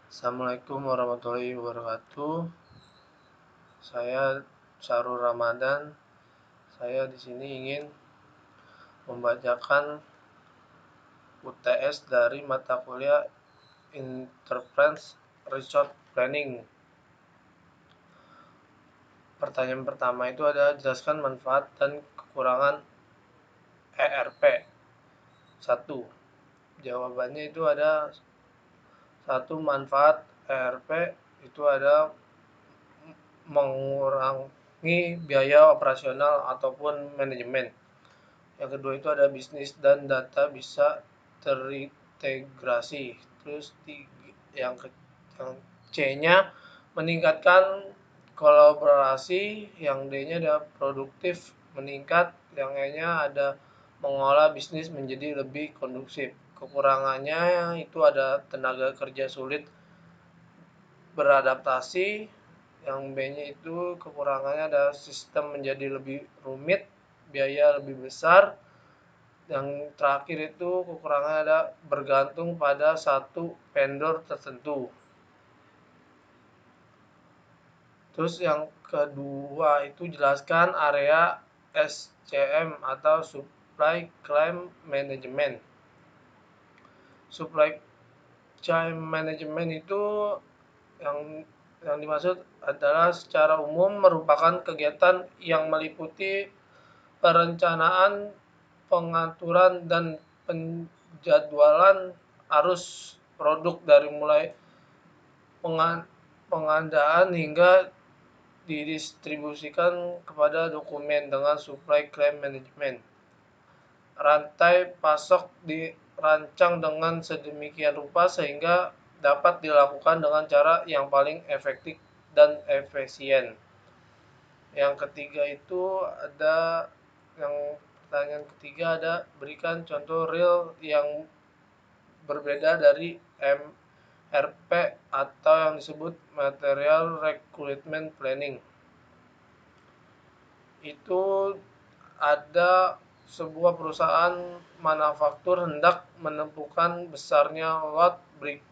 Assalamualaikum warahmatullahi wabarakatuh. Saya Syarul Ramadan. Saya di sini ingin membacakan UTS dari mata kuliah Enterprise Resource Planning. Pertanyaan pertama itu ada jelaskan manfaat dan kekurangan ERP. 1. Jawabannya itu ada satu, manfaat ERP itu ada mengurangi biaya operasional ataupun manajemen. Yang kedua itu ada bisnis dan data bisa terintegrasi. Terus yang C-nya meningkatkan kolaborasi, yang D-nya ada produktif meningkat, yang E-nya ada mengolah bisnis menjadi lebih kondusif. Kekurangannya itu ada tenaga kerja sulit beradaptasi. Yang B-nya itu kekurangannya ada sistem menjadi lebih rumit, biaya lebih besar. Yang terakhir itu kekurangannya ada bergantung pada satu vendor tertentu. Terus yang kedua itu jelaskan area SCM atau Supply Chain Management. Supply Chain Management itu yang dimaksud adalah secara umum merupakan kegiatan yang meliputi perencanaan, pengaturan, dan penjadwalan arus produk dari mulai pengadaan hingga didistribusikan kepada dokumen dengan supply chain management. Rantai pasok dirancang dengan sedemikian rupa sehingga dapat dilakukan dengan cara yang paling efektif dan efisien. Yang ketiga itu ada pertanyaan ketiga ada berikan contoh real yang berbeda dari MRP atau yang disebut Material Recruitment Planning. Itu ada sebuah perusahaan manufaktur hendak menentukan besarnya lot brick.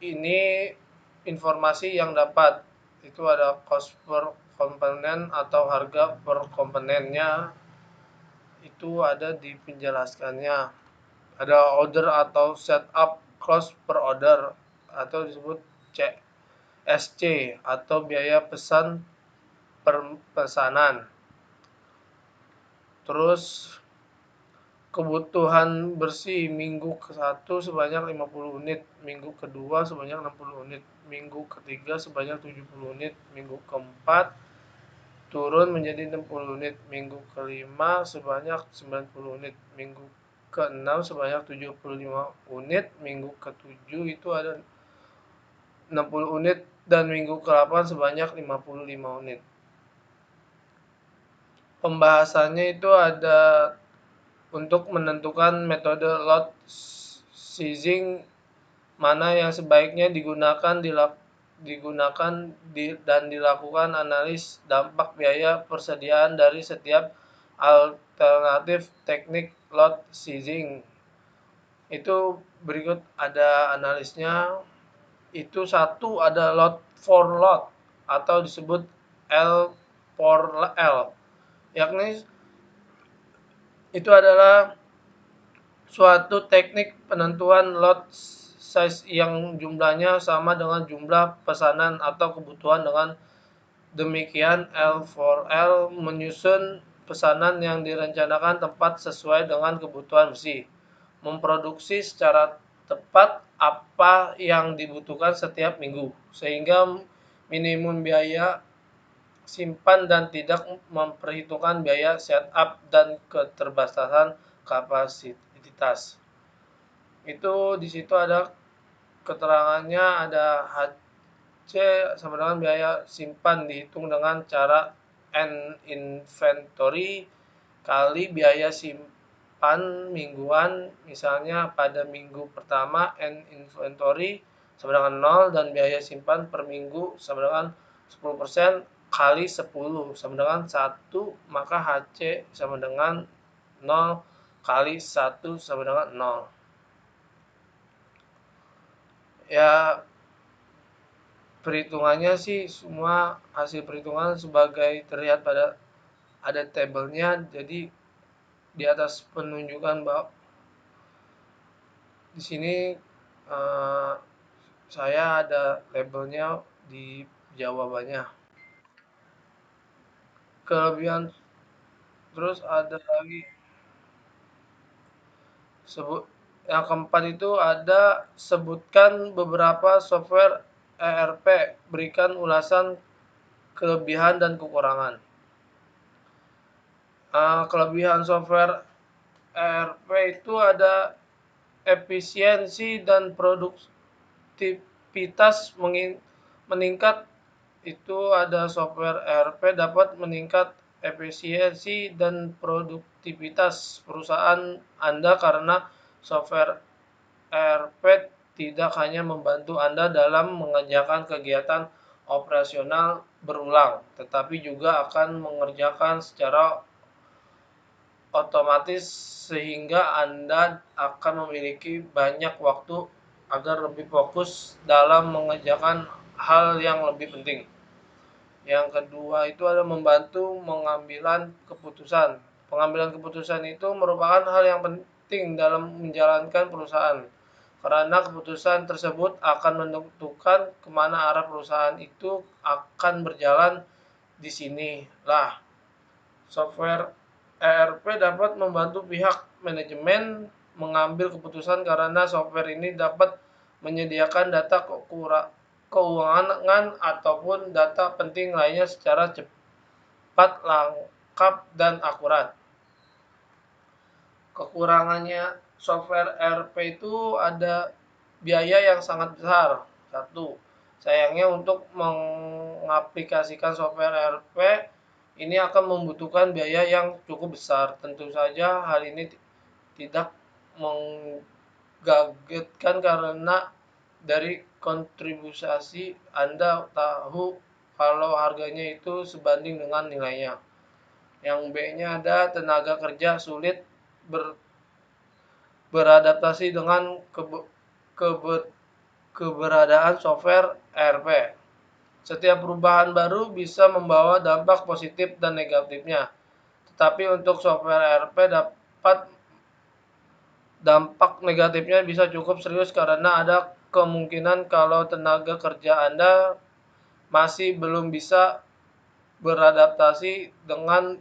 Ini informasi yang dapat itu ada cost per komponen atau harga per komponennya, itu ada di penjelaskannya. Ada order atau setup cost per order atau disebut CSC atau biaya pesan per pesanan. Terus kebutuhan bersih minggu ke-1 sebanyak 50 unit, minggu kedua sebanyak 60 unit, minggu ketiga sebanyak 70 unit, minggu keempat turun menjadi 60 unit, minggu kelima sebanyak 90 unit, minggu ke-6 sebanyak 75 unit, minggu ke-7 itu ada 60 unit, dan minggu ke-8 sebanyak 55 unit. Pembahasannya itu ada untuk menentukan metode lot sizing mana yang sebaiknya digunakan dan dilakukan analis dampak biaya persediaan dari setiap alternatif teknik lot sizing. Itu berikut ada analisnya. Itu satu ada lot for lot atau disebut L for L, yakni itu adalah suatu teknik penentuan lot size yang jumlahnya sama dengan jumlah pesanan atau kebutuhan. Dengan demikian L for L menyusun pesanan yang direncanakan tepat sesuai dengan kebutuhan bersih, memproduksi secara tepat apa yang dibutuhkan setiap minggu sehingga minimum biaya simpan dan tidak memperhitungkan biaya setup dan keterbatasan kapasitas. Itu di situ ada keterangannya, ada HC sama dengan biaya simpan dihitung dengan cara N inventory kali biaya simpan mingguan. Misalnya pada minggu pertama N inventory sama dengan 0 dan biaya simpan per minggu sama dengan 10% kali 10 sama dengan 1, maka HC sama dengan 0 kali 1 sama dengan 0. Ya, perhitungannya sih semua hasil perhitungan sebagai terlihat pada ada tabelnya, jadi di atas penunjukan bahwa di sini eh, saya ada labelnya di jawabannya. Kelebihan terus ada lagi sebut yang keempat itu ada sebutkan beberapa software ERP, berikan ulasan kelebihan dan kekurangan. Kelebihan software ERP itu ada efisiensi dan produktivitas meningkat. Itu ada software ERP dapat meningkat efisiensi dan produktivitas perusahaan Anda karena software ERP tidak hanya membantu Anda dalam mengerjakan kegiatan operasional berulang, tetapi juga akan mengerjakan secara otomatis sehingga Anda akan memiliki banyak waktu agar lebih fokus dalam mengerjakan hal yang lebih penting. Yang kedua itu adalah membantu mengambilan keputusan. Pengambilan keputusan itu merupakan hal yang penting dalam menjalankan perusahaan. Karena keputusan tersebut akan menentukan kemana arah perusahaan itu akan berjalan. Di sinilah software ERP dapat membantu pihak manajemen mengambil keputusan karena software ini dapat menyediakan data keuangan ataupun data penting lainnya secara cepat, lengkap, dan akurat. Kekurangannya software ERP itu ada biaya yang sangat besar. Satu, sayangnya untuk mengaplikasikan software ERP ini akan membutuhkan biaya yang cukup besar. Tentu saja hal ini tidak menggagetkan karena dari kontribusi Anda tahu kalau harganya itu sebanding dengan nilainya. Yang B-nya ada tenaga kerja sulit beradaptasi dengan keberadaan software ERP. Setiap perubahan baru bisa membawa dampak positif dan negatifnya. Tetapi untuk software ERP dampak negatifnya bisa cukup serius karena ada kemungkinan kalau tenaga kerja Anda masih belum bisa beradaptasi dengan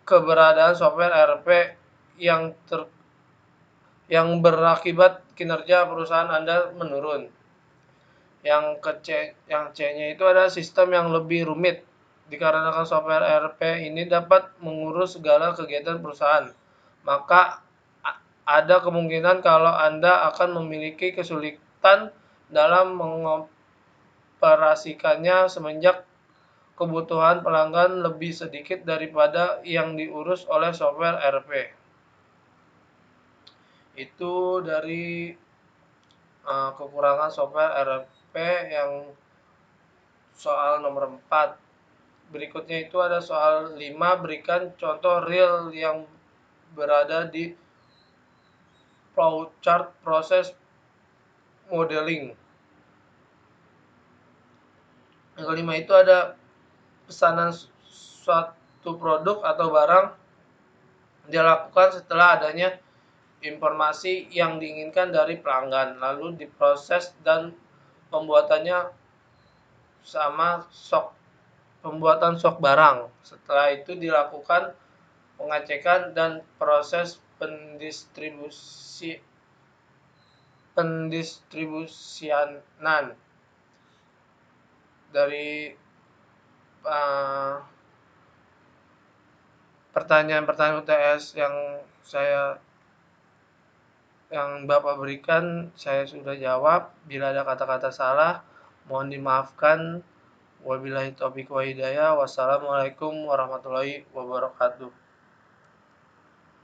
keberadaan software ERP yang berakibat kinerja perusahaan Anda menurun. Yang C-nya itu adalah sistem yang lebih rumit dikarenakan software ERP ini dapat mengurus segala kegiatan perusahaan. Maka ada kemungkinan kalau Anda akan memiliki kesulitan dalam mengoperasikannya semenjak kebutuhan pelanggan lebih sedikit daripada yang diurus oleh software ERP. Itu dari kekurangan software ERP yang soal nomor 4. Berikutnya itu ada soal 5, berikan contoh real yang berada di flowchart proses modeling. Yang kelima itu ada pesanan suatu produk atau barang dilakukan setelah adanya informasi yang diinginkan dari pelanggan, lalu diproses dan pembuatannya sama pembuatan sok barang. Setelah itu dilakukan pengecekan dan proses pendistribusianan. Dari pertanyaan-pertanyaan UTS yang Bapak berikan saya sudah jawab. Bila ada kata-kata salah mohon dimaafkan. Wabillahi taufiq wa hidayah. Wassalamualaikum warahmatullahi wabarakatuh.